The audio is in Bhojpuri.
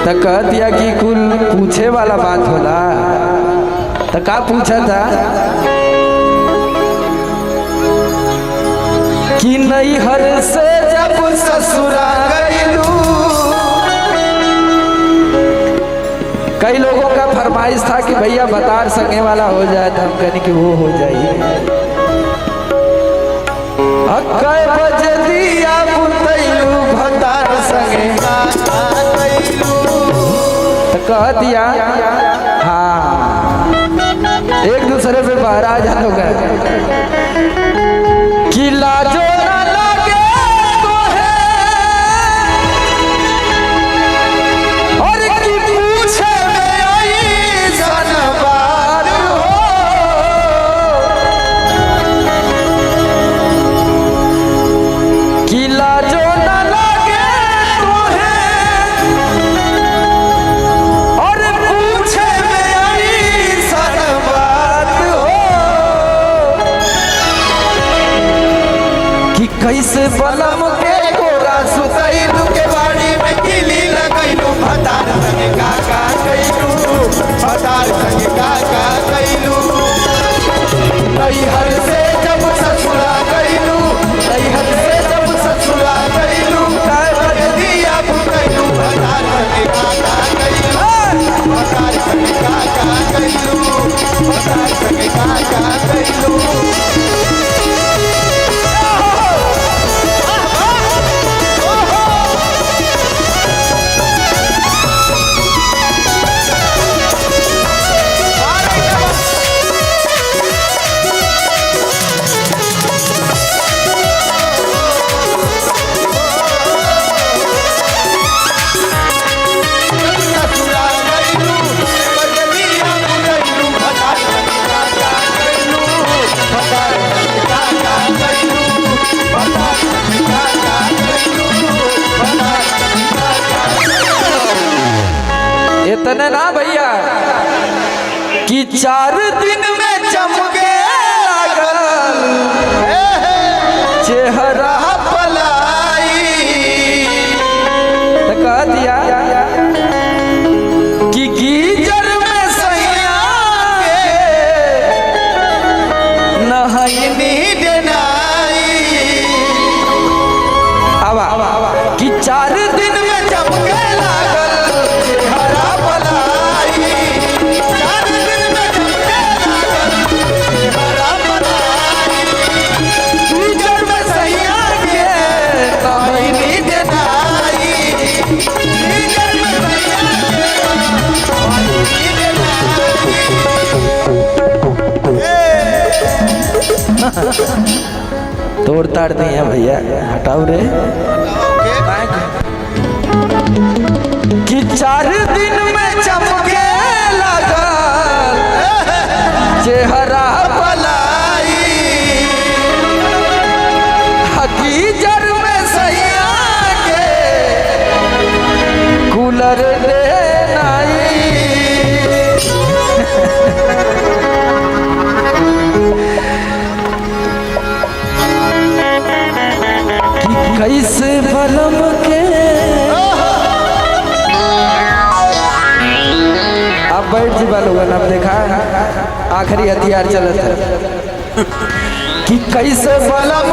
तो कह दिया कि कुल पूछे वाला बात होला। तो का पूछा था कि नैहर से जब ससुरा गईलू। कई लोगों का फरमाइश था कि भैया बतार संगे वाला हो जाए, तो हम कहने कि वो हो जाइए। कै बजे दिया बुतैलू भतार संगे, तो कह दिया हाँ एक दूसरे पे बहरा जा लोग कि लाजो ना लगे तो है और की पूछे में आई सनबार हो। कि लाजो ना लगे तो है और पूछे में आई सनबार हो। कि कैसे बलम के गोरा सुतैलू के बाड़ी में किली लगैलू भतार संगे काका कैलू, भतार संगे काका कैलू। नैहर से जब ससुरा गईलू, नैहर से जब ससुरा गईलू, कै बजे दिया बुतैलू भतार संगे काका कैलू, भतार संगे काका कैलू, भतार संगे काका कैलू। इतने ना भैया कि 4 दिन में चमके लागल चेहरा पलाई। तो कह दिया कि गीजर में सैया नहाइनी देनाई। अब कि 4 दिन में चमके लागल चेहरा पलाई। 4 दिन में चमके लागल चेहरा पलाई। गीजर में सैया के नहाइनी देनाई। गीजर में सैया के नहाइनी देनाई। तोड़ ताड़ नहीं है भैया, हटाओ रे। कि 4 दिन में चमके लागल चेहरा पलाई। गीजर में सैया के कूलर देनाई। कैसे बलम के अब बैठ जी लोग अब देखा आखिरी हथियार चलत है कि कैसे बलम